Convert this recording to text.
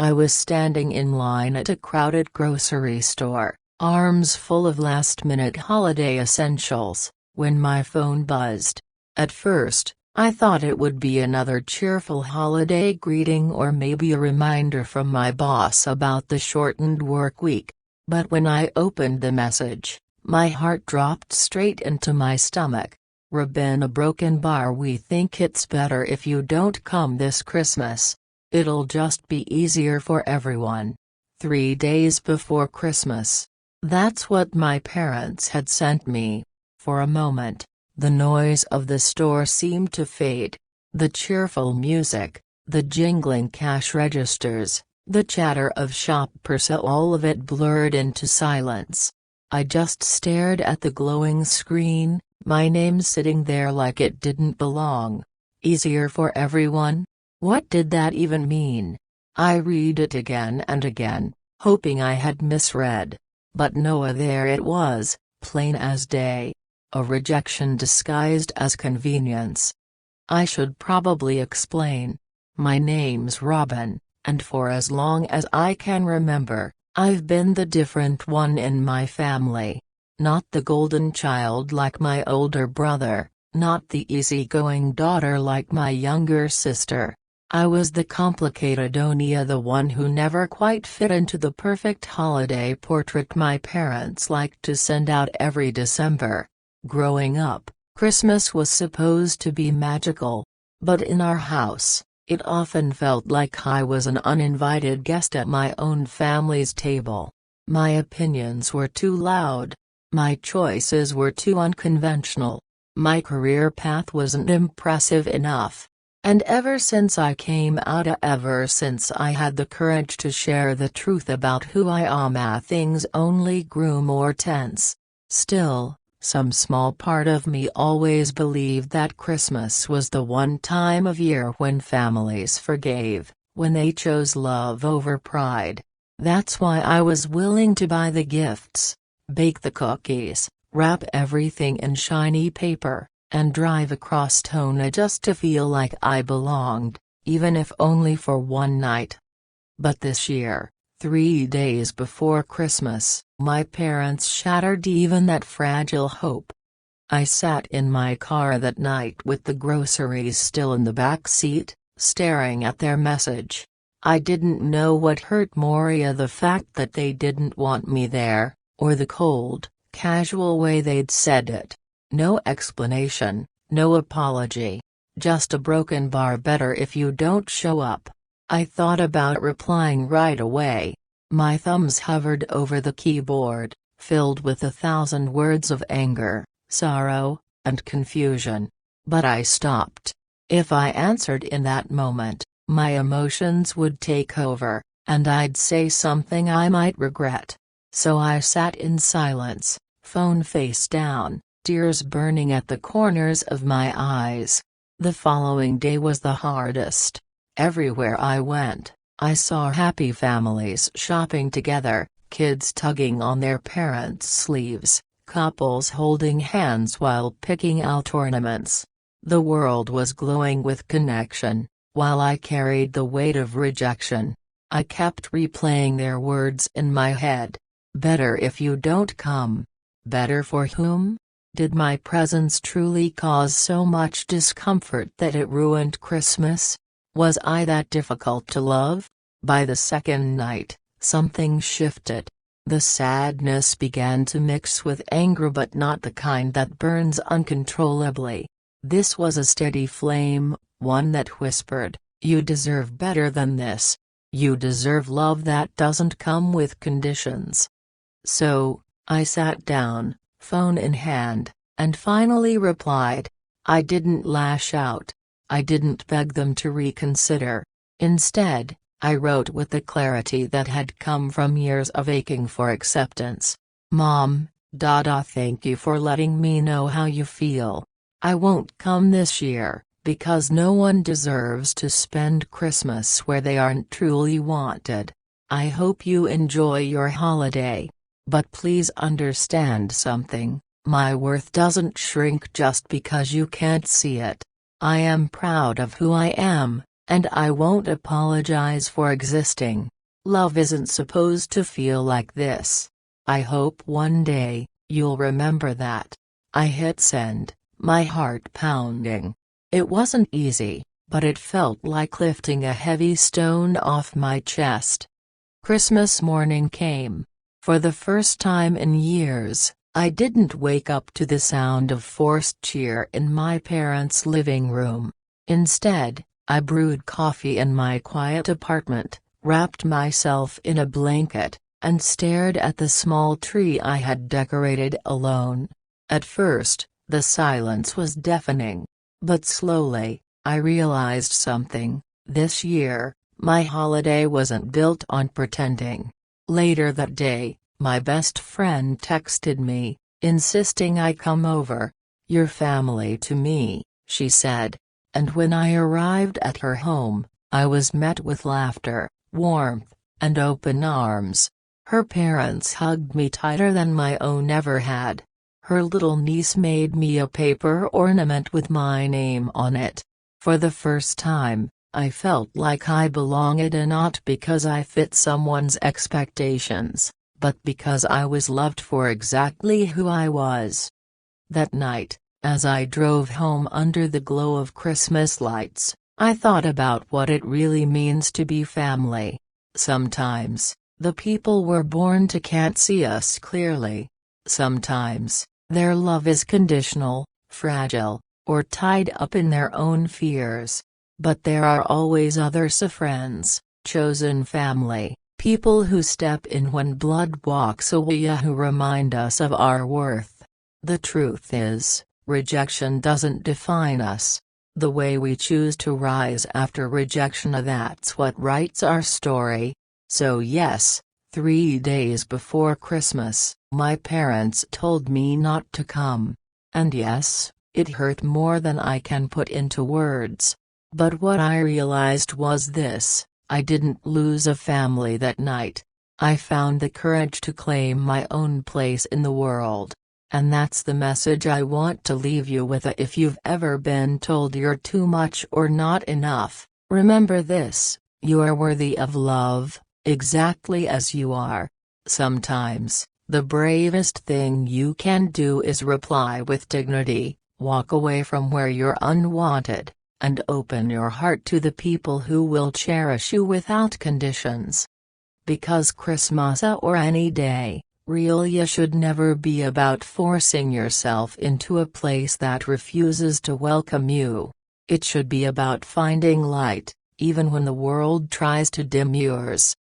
I was standing in line at a crowded grocery store, arms full of last-minute holiday essentials, when my phone buzzed. At first, I thought it would be another cheerful holiday greeting or maybe a reminder from my boss about the shortened work week. But when I opened the message, my heart dropped straight into my stomach. "Rabin, a broken bar. We think it's better if you don't come this Christmas. It'll just be easier for everyone." 3 days before Christmas. That's what my parents had sent me. For a moment, the noise of the store seemed to fade. The cheerful music, the jingling cash registers, the chatter of shoppers, all of it blurred into silence. I just stared at the glowing screen, my name sitting there like it didn't belong. Easier for everyone? What did that even mean? I read it again and again, hoping I had misread. But no, there it was, plain as day. A rejection disguised as convenience. I should probably explain. My name's Robin, and for as long as I can remember, I've been the different one in my family. Not the golden child like my older brother, not the easygoing daughter like my younger sister. I was the complicated Onia, the one who never quite fit into the perfect holiday portrait my parents liked to send out every December. Growing up, Christmas was supposed to be magical. But in our house, it often felt like I was an uninvited guest at my own family's table. My opinions were too loud. My choices were too unconventional. My career path wasn't impressive enough. And ever since I came out, ever since I had the courage to share the truth about who I am, things only grew more tense. Still, some small part of me always believed that Christmas was the one time of year when families forgave, when they chose love over pride. That's why I was willing to buy the gifts, bake the cookies, wrap everything in shiny paper, and drive across town just to feel like I belonged, even if only for one night. But this year, 3 days before Christmas, my parents shattered even that fragile hope. I sat in my car that night with the groceries still in the back seat, staring at their message. I didn't know what hurt more, the fact that they didn't want me there, or the cold, casual way they'd said it. No explanation, no apology. Just a broken bar, better if you don't show up. I thought about replying right away. My thumbs hovered over the keyboard, filled with 1,000 words of anger, sorrow, and confusion. But I stopped. If I answered in that moment, my emotions would take over, and I'd say something I might regret. So I sat in silence, phone face down, tears burning at the corners of my eyes. The following day was the hardest. Everywhere I went, I saw happy families shopping together, kids tugging on their parents' sleeves, couples holding hands while picking out ornaments. The world was glowing with connection, while I carried the weight of rejection. I kept replaying their words in my head. Better if you don't come. Better for whom? Did my presence truly cause so much discomfort that it ruined Christmas? Was I that difficult to love? By the second night, something shifted. The sadness began to mix with anger, but not the kind that burns uncontrollably. This was a steady flame, one that whispered, "You deserve better than this. You deserve love that doesn't come with conditions." So, I sat down, phone in hand, and finally replied. I didn't lash out. I didn't beg them to reconsider. Instead, I wrote with the clarity that had come from years of aching for acceptance. Mom, Dada, thank you for letting me know how you feel. I won't come this year, because no one deserves to spend Christmas where they aren't truly wanted. I hope you enjoy your holiday. But please understand something, my worth doesn't shrink just because you can't see it. I am proud of who I am, And I won't apologize for existing. Love isn't supposed to feel like this. I hope one day, you'll remember that." I hit send, my heart pounding. It wasn't easy, but it felt like lifting a heavy stone off my chest. Christmas morning came. For the first time in years, I didn't wake up to the sound of forced cheer in my parents' living room. Instead, I brewed coffee in my quiet apartment, wrapped myself in a blanket, and stared at the small tree I had decorated alone. At first, the silence was deafening. But slowly, I realized something. This year, my holiday wasn't built on pretending. Later that day, my best friend texted me, insisting I come over. "You're family to me," she said. And when I arrived at her home, I was met with laughter, warmth, and open arms. Her parents hugged me tighter than my own ever had. Her little niece made me a paper ornament with my name on it. For the first time, I felt like I belonged, and not because I fit someone's expectations, but because I was loved for exactly who I was. That night, as I drove home under the glow of Christmas lights, I thought about what it really means to be family. Sometimes, the people we're born to can't see us clearly. Sometimes, their love is conditional, fragile, or tied up in their own fears. But there are always others, friends, chosen family, people who step in when blood walks away, who remind us of our worth. The truth is, rejection doesn't define us. The way we choose to rise after rejection, that's what writes our story. So yes, 3 days before Christmas, my parents told me not to come. And yes, it hurt more than I can put into words. But what I realized was this: I didn't lose a family that night. I found the courage to claim my own place in the world. And that's the message I want to leave you with. If you've ever been told you're too much or not enough, remember this: you are worthy of love, exactly as you are. Sometimes, the bravest thing you can do is reply with dignity, walk away from where you're unwanted, and open your heart to the people who will cherish you without conditions. Because Christmas or any day, really should never be about forcing yourself into a place that refuses to welcome you. It should be about finding light, even when the world tries to dim yours.